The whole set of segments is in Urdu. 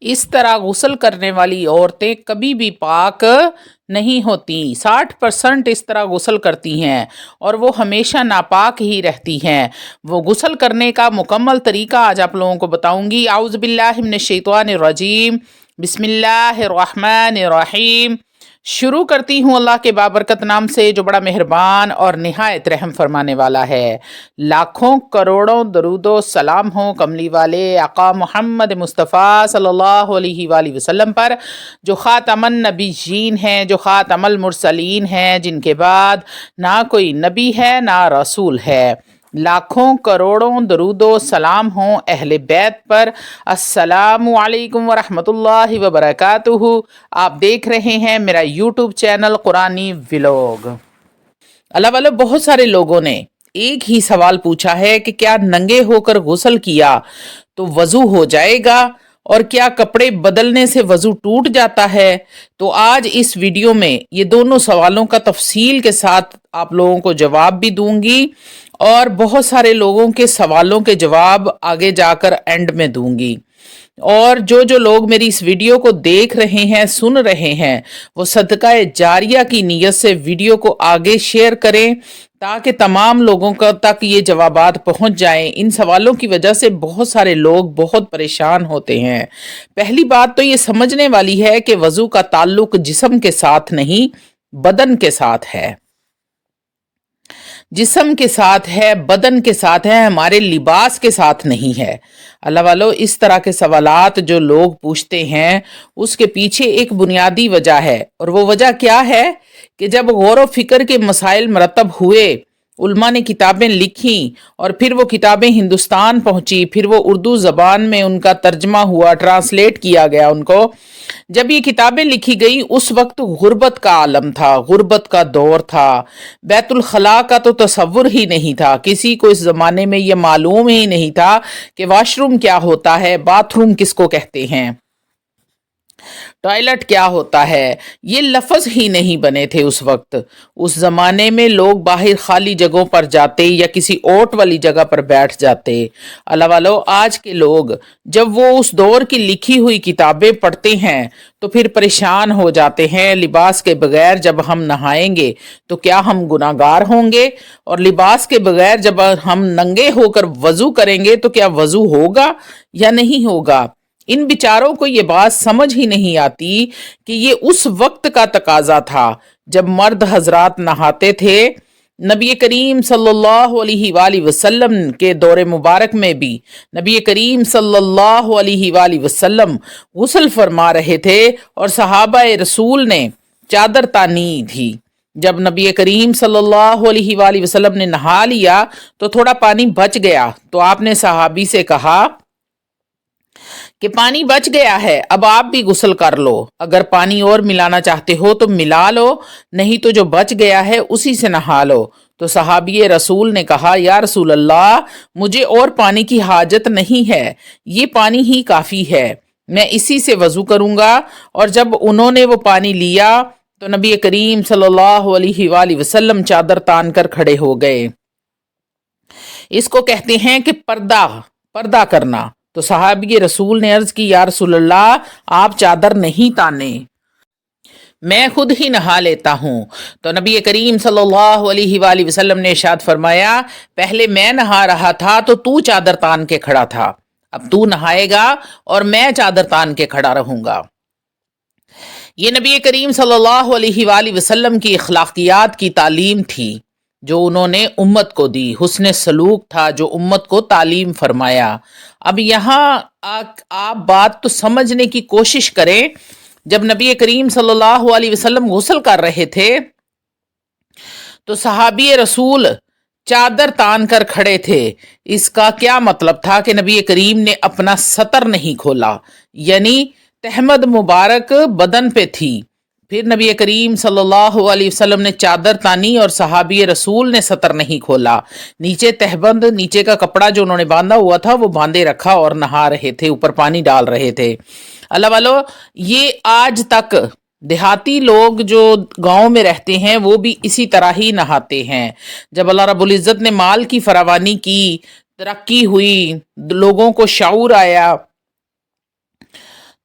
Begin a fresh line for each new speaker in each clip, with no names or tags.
اس طرح غسل کرنے والی عورتیں کبھی بھی پاک نہیں ہوتی۔ 60% اس طرح غسل کرتی ہیں اور وہ ہمیشہ ناپاک ہی رہتی ہیں۔ وہ غسل کرنے کا مکمل طریقہ آج آپ لوگوں کو بتاؤں گی۔ اعوذ باللہ من الشیطان الرجیم، بسم اللہ الرحمن الرحیم۔ شروع کرتی ہوں اللہ کے بابرکت نام سے جو بڑا مہربان اور نہایت رحم فرمانے والا ہے۔ لاکھوں کروڑوں درود و سلام ہوں کملی والے آقا محمد مصطفیٰ صلی اللہ علیہ وآلہ وسلم پر، جو خاتم النبیین ہیں، جو خاتم المرسلین ہیں، جن کے بعد نہ کوئی نبی ہے نہ رسول ہے۔ لاکھوں کروڑوں درود و سلام ہوں اہل بیت پر۔ السلام علیکم ورحمۃ اللہ وبرکاتہ۔ آپ دیکھ رہے ہیں میرا یوٹیوب چینل قرآنی ولاگ۔ اللہ والو، بہت سارے لوگوں نے ایک ہی سوال پوچھا ہے کہ کیا ننگے ہو کر غسل کیا تو وضو ہو جائے گا، اور کیا کپڑے بدلنے سے وضو ٹوٹ جاتا ہے؟ تو آج اس ویڈیو میں یہ دونوں سوالوں کا تفصیل کے ساتھ آپ لوگوں کو جواب بھی دوں گی، اور بہت سارے لوگوں کے سوالوں کے جواب آگے جا کر اینڈ میں دوں گی۔ اور جو لوگ میری اس ویڈیو کو دیکھ رہے ہیں، سن رہے ہیں، وہ صدقہ جاریہ کی نیت سے ویڈیو کو آگے شیئر کریں تاکہ تمام لوگوں تک یہ جوابات پہنچ جائیں۔ ان سوالوں کی وجہ سے بہت سارے لوگ بہت پریشان ہوتے ہیں۔ پہلی بات تو یہ سمجھنے والی ہے کہ وضو کا تعلق جسم کے ساتھ نہیں، بدن کے ساتھ ہے۔ جسم کے ساتھ ہے، بدن کے ساتھ ہے، ہمارے لباس کے ساتھ نہیں ہے۔ اللہ والو، اس طرح کے سوالات جو لوگ پوچھتے ہیں اس کے پیچھے ایک بنیادی وجہ ہے، اور وہ وجہ کیا ہے کہ جب غور و فکر کے مسائل مرتب ہوئے، علماء نے کتابیں لکھیں، اور پھر وہ کتابیں ہندوستان پہنچی، پھر وہ اردو زبان میں ان کا ترجمہ ہوا، ٹرانسلیٹ کیا گیا ان کو۔ جب یہ کتابیں لکھی گئی اس وقت غربت کا عالم تھا، غربت کا دور تھا، بیت الخلاء کا تو تصور ہی نہیں تھا، کسی کو اس زمانے میں یہ معلوم ہی نہیں تھا کہ واش روم کیا ہوتا ہے، باتھ روم کس کو کہتے ہیں، ٹوائلٹ کیا ہوتا ہے، یہ لفظ ہی نہیں بنے تھے اس وقت۔ اس زمانے میں لوگ باہر خالی جگہوں پر جاتے یا کسی اوٹ والی جگہ پر بیٹھ جاتے۔ اللہ والو، آج کے لوگ جب وہ اس دور کی لکھی ہوئی کتابیں پڑھتے ہیں تو پھر پریشان ہو جاتے ہیں۔ لباس کے بغیر جب ہم نہائیں گے تو کیا ہم گناہگار ہوں گے؟ اور لباس کے بغیر جب ہم ننگے ہو کر وضو کریں گے تو کیا وضو ہوگا یا نہیں ہوگا؟ ان بیچاروں کو یہ بات سمجھ ہی نہیں آتی کہ یہ اس وقت کا تقاضا تھا جب مرد حضرات نہاتے تھے۔ نبی کریم صلی اللہ علیہ وآلہ وسلم کے دور مبارک میں بھی نبی کریم صلی اللہ علیہ وآلہ وسلم غسل فرما رہے تھے، اور صحابہ رسول نے چادر تانی تھی۔ جب نبی کریم صلی اللہ علیہ وآلہ وسلم نے نہا لیا تو تھوڑا پانی بچ گیا، تو آپ نے صحابی سے کہا کہ پانی بچ گیا ہے، اب آپ بھی غسل کر لو، اگر پانی اور ملانا چاہتے ہو تو ملا لو، نہیں تو جو بچ گیا ہے اسی سے نہا لو۔ تو صحابی رسول نے کہا، یا رسول اللہ، مجھے اور پانی کی حاجت نہیں ہے، یہ پانی ہی کافی ہے، میں اسی سے وضو کروں گا۔ اور جب انہوں نے وہ پانی لیا تو نبی کریم صلی اللہ علیہ وآلہ وسلم چادر تان کر کھڑے ہو گئے۔ اس کو کہتے ہیں کہ پردہ کرنا۔ تو صحابی رسول نے عرض کی، یا رسول اللہ، آپ چادر نہیں تانے، میں خود ہی نہا لیتا ہوں۔ تو نبی کریم صلی اللہ علیہ وآلہ وسلم نے ارشاد فرمایا، پہلے میں نہا رہا تھا تو چادر تان کے کھڑا تھا، اب تو نہائے گا اور میں چادر تان کے کھڑا رہوں گا۔ یہ نبی کریم صلی اللہ علیہ وآلہ وسلم کی اخلاقیات کی تعلیم تھی جو انہوں نے امت کو دی، حسن سلوک تھا جو امت کو تعلیم فرمایا۔ اب یہاں آپ بات تو سمجھنے کی کوشش کریں، جب نبی کریم صلی اللہ علیہ وسلم غسل کر رہے تھے تو صحابی رسول چادر تان کر کھڑے تھے، اس کا کیا مطلب تھا کہ نبی کریم نے اپنا سطر نہیں کھولا، یعنی تہمد مبارک بدن پہ تھی۔ پھر نبی کریم صلی اللہ علیہ وسلم نے چادر تانی اور صحابی رسول نے سطر نہیں کھولا، نیچے تہبند، نیچے کا کپڑا جو انہوں نے باندھا ہوا تھا وہ باندھے رکھا اور نہا رہے تھے، اوپر پانی ڈال رہے تھے۔ اللہ والو، یہ آج تک دیہاتی لوگ جو گاؤں میں رہتے ہیں وہ بھی اسی طرح ہی نہاتے ہیں۔ جب اللہ رب العزت نے مال کی فراوانی کی، ترقی ہوئی، لوگوں کو شعور آیا،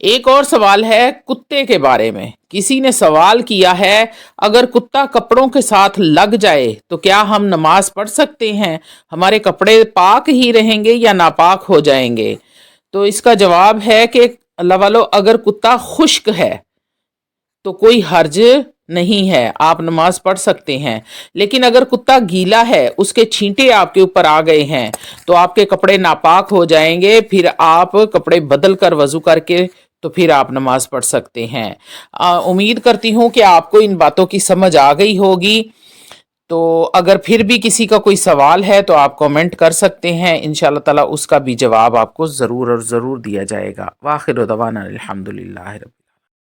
ایک اور سوال ہے کتے کے بارے میں. کسی نے سوال کیا ہے اگر کتا کپڑوں کے ساتھ لگ جائے تو کیا ہم نماز پڑھ سکتے ہیں؟ ہمارے کپڑے پاک ہی رہیں گے یا ناپاک ہو جائیں گے؟ تو اس کا جواب ہے کہ اللہ والو اگر کتا خشک ہے تو کوئی حرج نہیں ہے، آپ نماز پڑھ سکتے ہیں. لیکن اگر کتا گیلا ہے، اس کے چھینٹے آپ کے اوپر آ گئے ہیں تو آپ کے کپڑے ناپاک ہو جائیں گے. پھر آپ کپڑے بدل کر وضو کر کے تو پھر آپ نماز پڑھ سکتے ہیں. امید کرتی ہوں کہ آپ کو ان باتوں کی سمجھ آ گئی ہوگی. تو اگر پھر بھی کسی کا کوئی سوال ہے تو آپ کامنٹ کر سکتے ہیں، انشاءاللہ تعالی اس کا بھی جواب آپ کو ضرور اور ضرور دیا جائے گا. وآخر دعوانا الحمدللہ رب